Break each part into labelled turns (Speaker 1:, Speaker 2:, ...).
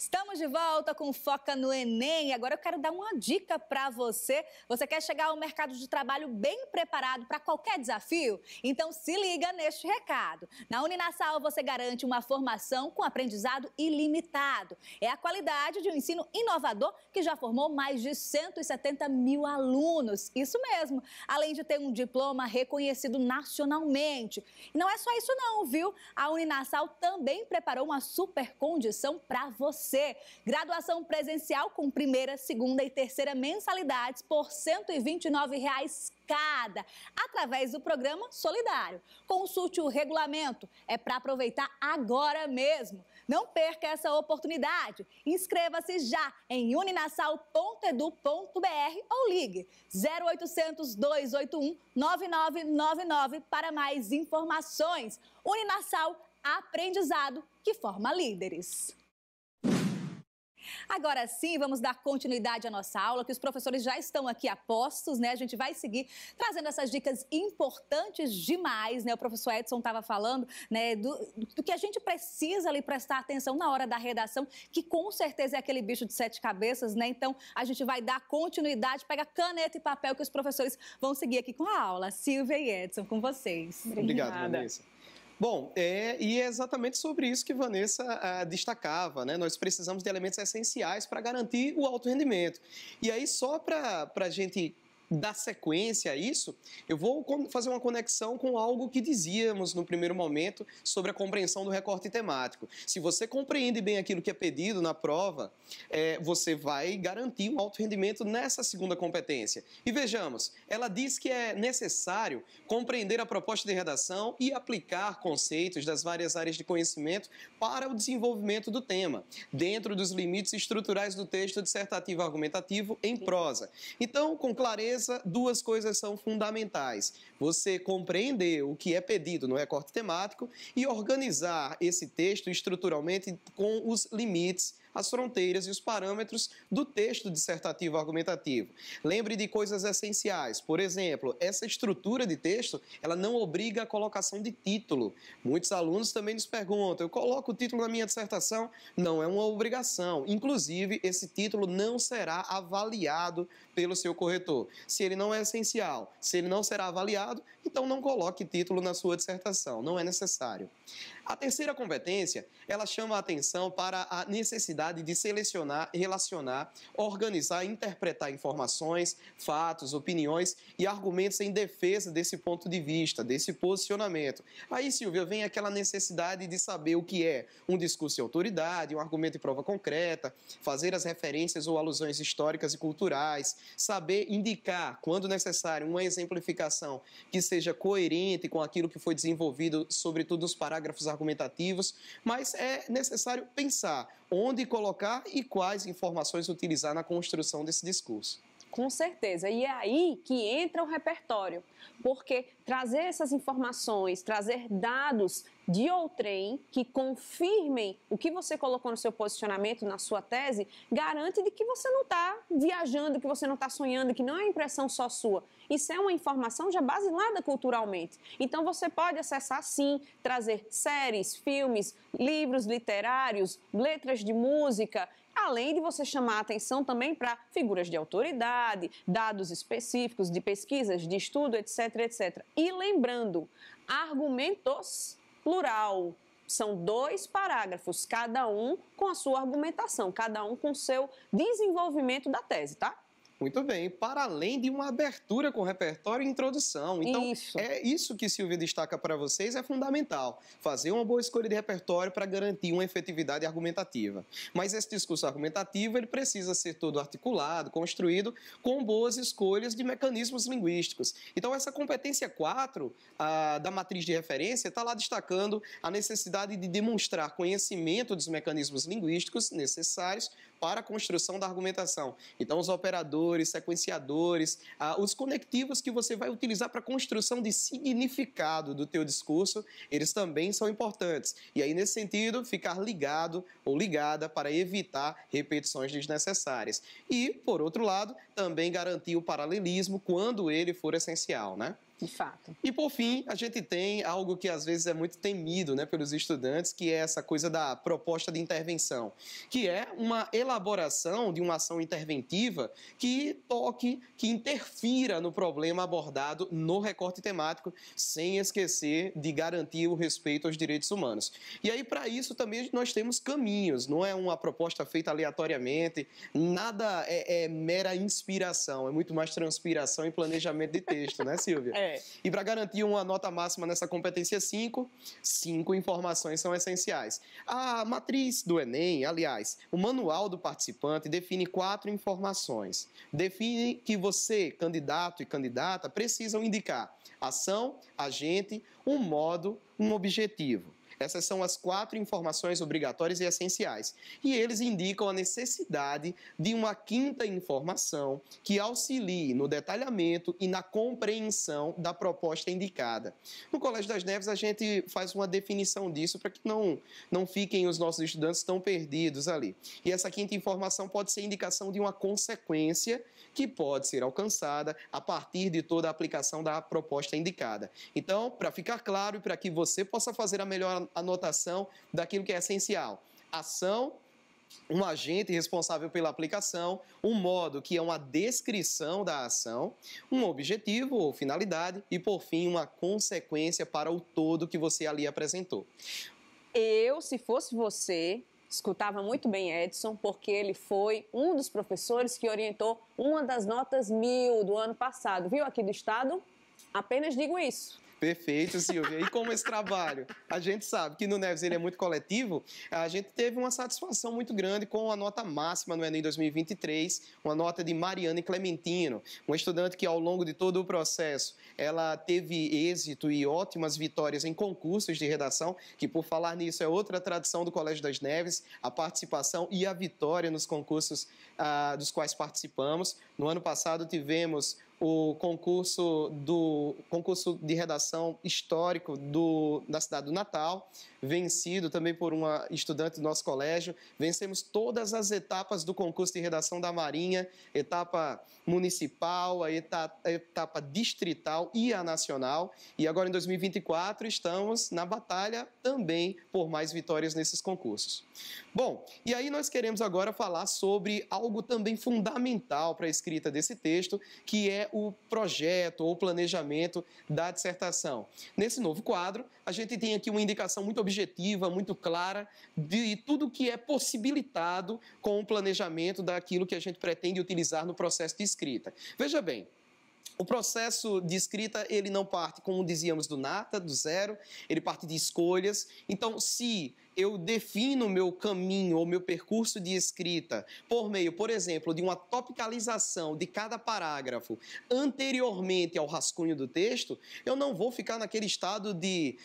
Speaker 1: Estamos de volta com Foca no Enem. Agora eu quero dar uma dica para você. Você quer chegar ao mercado de trabalho bem preparado para qualquer desafio? Então se liga neste recado. Na Uninasal você garante uma formação com aprendizado ilimitado. É a qualidade de um ensino inovador que já formou mais de 170 mil alunos. Isso mesmo. Além de ter um diploma reconhecido nacionalmente. E não é só isso não, viu? A Uninasal também preparou uma super condição para você. Graduação presencial com primeira, segunda e terceira mensalidades por R$ 129 cada, através do programa Solidário. Consulte o regulamento, é para aproveitar agora mesmo. Não perca essa oportunidade. Inscreva-se já em uninasal.edu.br ou ligue 0800 281 9999 para mais informações. Uninasal, aprendizado que forma líderes. Agora sim, vamos dar continuidade à nossa aula, que os professores já estão aqui a postos, né? A gente vai seguir trazendo essas dicas importantes demais, né? O professor Edson estava falando, né, do que a gente precisa ali prestar atenção na hora da redação, que com certeza é aquele bicho de 7 cabeças, né? Então, a gente vai dar continuidade, pega caneta e papel que os professores vão seguir aqui com a aula. Silvia e Edson, com vocês.
Speaker 2: Obrigado, Vanessa. Bom, e é exatamente sobre isso que Vanessa destacava, né? Nós precisamos de elementos essenciais para garantir o alto rendimento. E aí, só para a gente dar sequência a isso, eu vou fazer uma conexão com algo que dizíamos no primeiro momento sobre a compreensão do recorte temático. Se você compreende bem aquilo que é pedido na prova, você vai garantir um alto rendimento nessa segunda competência. E vejamos, ela diz que é necessário compreender a proposta de redação e aplicar conceitos das várias áreas de conhecimento para o desenvolvimento do tema, dentro dos limites estruturais do texto dissertativo argumentativo em prosa. Então, com clareza, duas coisas são fundamentais. Você compreender o que é pedido no recorte temático e organizar esse texto estruturalmente com os limites, as fronteiras e os parâmetros do texto dissertativo argumentativo. Lembre de coisas essenciais. Por exemplo, essa estrutura de texto, ela não obriga a colocação de título. Muitos alunos também nos perguntam, eu coloco o título na minha dissertação? Não é uma obrigação. Inclusive, esse título não será avaliado pelo seu corretor. Se ele não é essencial, se ele não será avaliado, então não coloque título na sua dissertação, não é necessário. A terceira competência, ela chama a atenção para a necessidade de selecionar, relacionar, organizar e interpretar informações, fatos, opiniões e argumentos em defesa desse ponto de vista, desse posicionamento. Aí, Silvia, vem aquela necessidade de saber o que é um discurso de autoridade, um argumento de prova concreta, fazer as referências ou alusões históricas e culturais, saber indicar, quando necessário, uma exemplificação que seja coerente com aquilo que foi desenvolvido, sobretudo nos parágrafos argumentativos, mas é necessário pensar onde colocar e quais informações utilizar na construção desse discurso.
Speaker 3: Com certeza. E é aí que entra o repertório, porque trazer essas informações, trazer dados de outrem que confirmem o que você colocou no seu posicionamento, na sua tese, garante de que você não está viajando, que você não está sonhando, que não é impressão só sua. Isso é uma informação já basilada culturalmente. Então você pode acessar sim, trazer séries, filmes, livros literários, letras de música, além de você chamar a atenção também para figuras de autoridade, dados específicos de pesquisas, de estudo, etc, etc. E lembrando, argumentos plural. São 2 parágrafos, cada um com a sua argumentação, cada um com o seu desenvolvimento da tese, tá?
Speaker 2: Muito bem, para além de uma abertura com repertório e introdução. Então, é isso que Silvia destaca para vocês, é fundamental. Fazer uma boa escolha de repertório para garantir uma efetividade argumentativa. Mas esse discurso argumentativo, ele precisa ser todo articulado, construído com boas escolhas de mecanismos linguísticos. Então, essa competência 4 da matriz de referência está lá destacando a necessidade de demonstrar conhecimento dos mecanismos linguísticos necessários para a construção da argumentação. Então, os operadores, sequenciadores, os conectivos que você vai utilizar para a construção de significado do teu discurso, eles também são importantes. E aí, nesse sentido, ficar ligado ou ligada para evitar repetições desnecessárias. E, por outro lado, também garantir o paralelismo quando ele for essencial, né?
Speaker 3: De fato.
Speaker 2: E, por fim, a gente tem algo que às vezes é muito temido, né, pelos estudantes, que é essa coisa da proposta de intervenção, que é uma elaboração de uma ação interventiva que toque, que interfira no problema abordado no recorte temático, sem esquecer de garantir o respeito aos direitos humanos. E aí, para isso, também nós temos caminhos, não é uma proposta feita aleatoriamente, nada é mera inspiração, é muito mais transpiração e planejamento de texto, né, Silvia? E para garantir uma nota máxima nessa competência 5, 5 informações são essenciais. A matriz do Enem, aliás, o manual do participante define 4 informações. Define que você, candidato e candidata, precisam indicar ação, agente, um modo, um objetivo. Essas são as 4 informações obrigatórias e essenciais. E eles indicam a necessidade de uma 5ª informação que auxilie no detalhamento e na compreensão da proposta indicada. No Colégio das Neves, a gente faz uma definição disso para que não fiquem os nossos estudantes tão perdidos ali. E essa 5ª informação pode ser indicação de uma consequência que pode ser alcançada a partir de toda a aplicação da proposta indicada. Então, para ficar claro e para que você possa fazer a melhor anotação daquilo que é essencial: ação, um agente responsável pela aplicação, um modo, que é uma descrição da ação, um objetivo ou finalidade e, por fim, uma consequência para o todo que você ali apresentou.
Speaker 3: Eu, se fosse você, escutava muito bem Edson, porque ele foi um dos professores que orientou uma das notas 1000 do ano passado. Viu aqui do estado? Apenas digo isso.
Speaker 2: Perfeito, Silvia. E como esse trabalho, a gente sabe que no Neves ele é muito coletivo, a gente teve uma satisfação muito grande com a nota máxima no Enem 2023, uma nota de Mariane Clementino, uma estudante que ao longo de todo o processo, ela teve êxito e ótimas vitórias em concursos de redação, que por falar nisso é outra tradição do Colégio das Neves, a participação e a vitória nos concursos dos quais participamos. No ano passado tivemos o concurso de redação histórico da cidade do Natal, vencido também por uma estudante do nosso colégio. Vencemos todas as etapas do concurso de redação da Marinha, etapa municipal, a etapa distrital e a nacional. E agora, em 2024, estamos na batalha também por mais vitórias nesses concursos. Bom, e aí nós queremos agora falar sobre algo também fundamental para a escrita desse texto, que é o projeto ou planejamento da dissertação. Nesse novo quadro, a gente tem aqui uma indicação muito objetiva, muito clara de tudo que é possibilitado com o planejamento daquilo que a gente pretende utilizar no processo de escrita. Veja bem, o processo de escrita, ele não parte, como dizíamos, do nada, do zero, ele parte de escolhas. Então, se eu defino o meu caminho ou meu percurso de escrita por meio, por exemplo, de uma topicalização de cada parágrafo anteriormente ao rascunho do texto, eu não vou ficar naquele estado de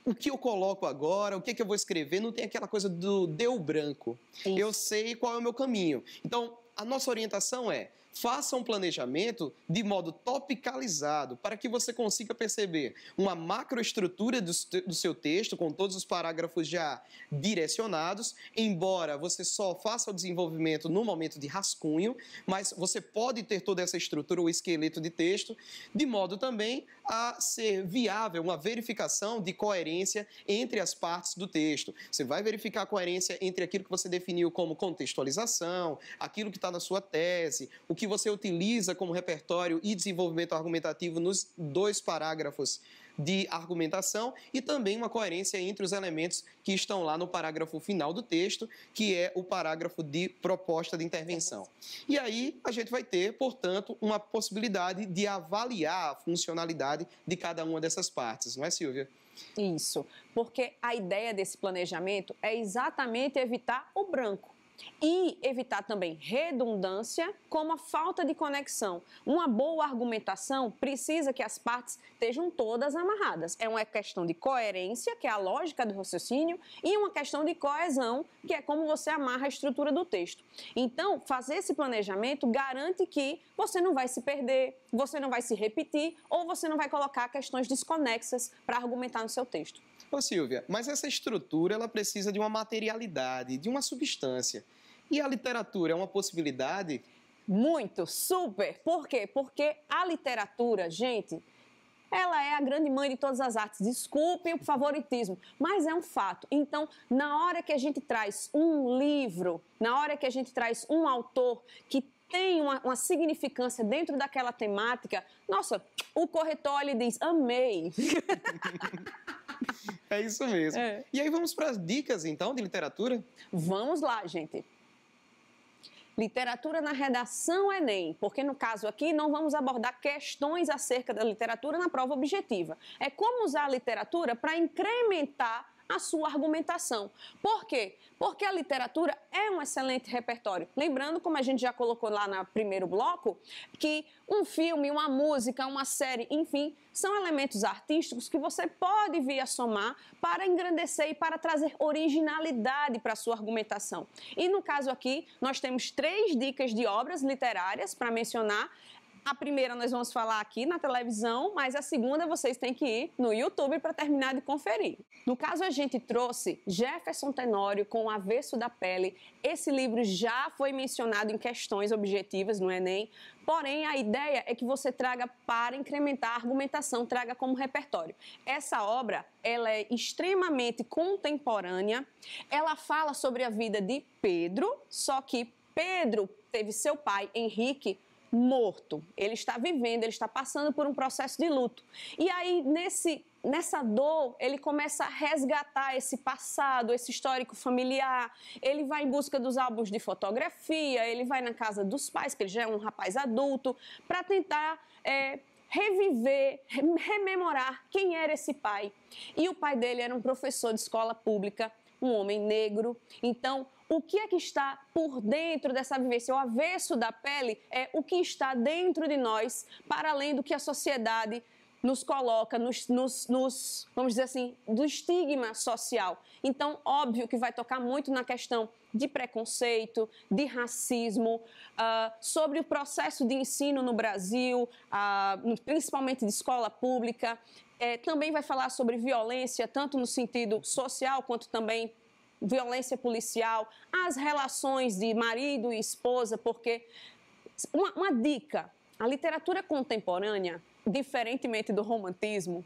Speaker 2: o que eu coloco agora, o que eu vou escrever, não tem aquela coisa do deu branco. Isso. Eu sei qual é o meu caminho. Então, a nossa orientação é: faça um planejamento de modo topicalizado para que você consiga perceber uma macroestrutura do seu texto, com todos os parágrafos já direcionados, embora você só faça o desenvolvimento no momento de rascunho, mas você pode ter toda essa estrutura, o esqueleto de texto, de modo também a ser viável uma verificação de coerência entre as partes do texto. Você vai verificar a coerência entre aquilo que você definiu como contextualização, aquilo que está na sua tese, o que você utiliza como repertório e desenvolvimento argumentativo nos 2 parágrafos de argumentação, e também uma coerência entre os elementos que estão lá no parágrafo final do texto, que é o parágrafo de proposta de intervenção. E aí a gente vai ter, portanto, uma possibilidade de avaliar a funcionalidade de cada uma dessas partes, não é, Silvia?
Speaker 3: Isso, porque a ideia desse planejamento é exatamente evitar o branco. E evitar também redundância, como a falta de conexão. Uma boa argumentação precisa que as partes estejam todas amarradas. É uma questão de coerência, que é a lógica do raciocínio, e uma questão de coesão, que é como você amarra a estrutura do texto. Então, fazer esse planejamento garante que você não vai se perder, você não vai se repetir, ou você não vai colocar questões desconexas para argumentar no seu texto.
Speaker 2: Ô Silvia, mas essa estrutura ela precisa de uma materialidade, de uma substância. E a literatura é uma possibilidade?
Speaker 3: Muito, super. Por quê? Porque a literatura, gente, ela é a grande mãe de todas as artes. Desculpem o favoritismo, mas é um fato. Então, na hora que a gente traz um livro, na hora que a gente traz um autor que tem uma significância dentro daquela temática, nossa, o corretor olha e diz, amei.
Speaker 2: É isso mesmo.
Speaker 3: É.
Speaker 2: E aí vamos para as dicas, então, de literatura?
Speaker 3: Vamos lá, gente. Literatura na redação Enem, porque no caso aqui não vamos abordar questões acerca da literatura na prova objetiva. É como usar a literatura para incrementar a sua argumentação. Por quê? Porque a literatura é um excelente repertório. Lembrando, como a gente já colocou lá no primeiro bloco, que um filme, uma música, uma série, enfim, são elementos artísticos que você pode vir a somar para engrandecer e para trazer originalidade para a sua argumentação. E no caso aqui, nós temos 3 dicas de obras literárias para mencionar. A primeira nós vamos falar aqui na televisão, mas a segunda vocês têm que ir no YouTube para terminar de conferir. No caso, a gente trouxe Jefferson Tenório com O Avesso da Pele. Esse livro já foi mencionado em questões objetivas no Enem, porém a ideia é que você traga para incrementar a argumentação, traga como repertório. Essa obra, ela é extremamente contemporânea, ela fala sobre a vida de Pedro, só que Pedro teve seu pai, Henrique, morto. Ele está vivendo, ele está passando por um processo de luto. E aí, nessa dor, ele começa a resgatar esse passado, esse histórico familiar. Ele vai em busca dos álbuns de fotografia, ele vai na casa dos pais, que ele já é um rapaz adulto, para tentar reviver, rememorar quem era esse pai. E o pai dele era um professor de escola pública, um homem negro. Então, o que é que está por dentro dessa vivência? O avesso da pele é o que está dentro de nós, para além do que a sociedade nos coloca, vamos dizer assim, do estigma social. Então, óbvio que vai tocar muito na questão de preconceito, de racismo, sobre o processo de ensino no Brasil, principalmente de escola pública. Também vai falar sobre violência, tanto no sentido social quanto também violência policial, as relações de marido e esposa, porque uma dica, a literatura contemporânea, diferentemente do romantismo,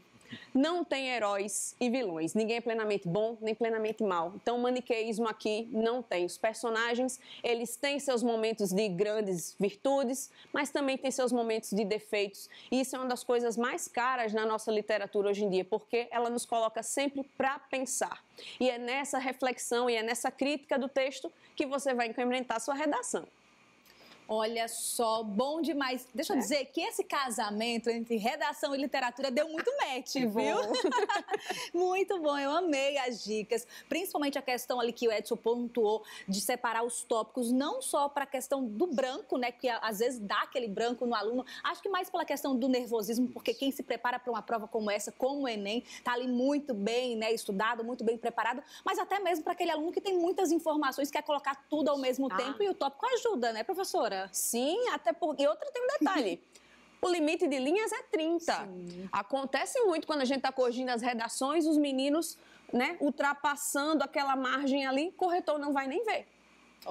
Speaker 3: não tem heróis e vilões. Ninguém é plenamente bom, nem plenamente mal. Então, o maniqueísmo aqui não tem. Os personagens, eles têm seus momentos de grandes virtudes, mas também têm seus momentos de defeitos. E isso é uma das coisas mais caras na nossa literatura hoje em dia, porque ela nos coloca sempre para pensar. E é nessa reflexão e é nessa crítica do texto que você vai incrementar a sua redação.
Speaker 1: Olha só, bom demais. Deixa eu dizer que esse casamento entre redação e literatura deu muito match, viu? Muito bom, eu amei as dicas. Principalmente a questão ali que o Edson pontuou de separar os tópicos, não só para a questão do branco, né? Que às vezes dá aquele branco no aluno. Acho que mais pela questão do nervosismo, porque quem se prepara para uma prova como essa, como o Enem, tá ali muito bem, né? Estudado, muito bem preparado. Mas até mesmo para aquele aluno que tem muitas informações, quer colocar tudo ao mesmo tempo e o tópico ajuda, né, professora?
Speaker 3: Sim, até porque... E outra tem um detalhe. O limite de linhas é 30. Sim. Acontece muito quando a gente está corrigindo as redações, os meninos, né, ultrapassando aquela margem ali, o corretor não vai nem ver.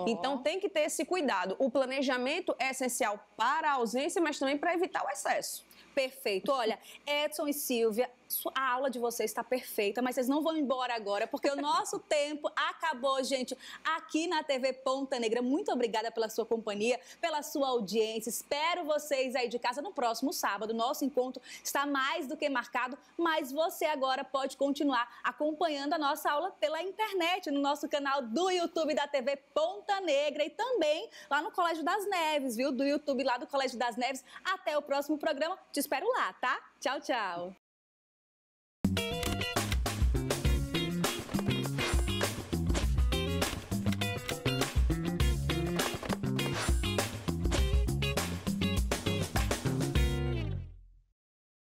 Speaker 3: Então tem que ter esse cuidado. O planejamento é essencial para a ausência, mas também para evitar o excesso.
Speaker 1: Perfeito. Olha, Edson e Silvia, a aula de vocês está perfeita, mas vocês não vão embora agora, porque o nosso tempo acabou, gente, aqui na TV Ponta Negra. Muito obrigada pela sua companhia, pela sua audiência. Espero vocês aí de casa no próximo sábado. Nosso encontro está mais do que marcado, mas você agora pode continuar acompanhando a nossa aula pela internet, no nosso canal do YouTube da TV Ponta Negra e também lá no Colégio das Neves, viu? Do YouTube lá do Colégio das Neves. Até o próximo programa. Te espero lá, tá? Tchau, tchau.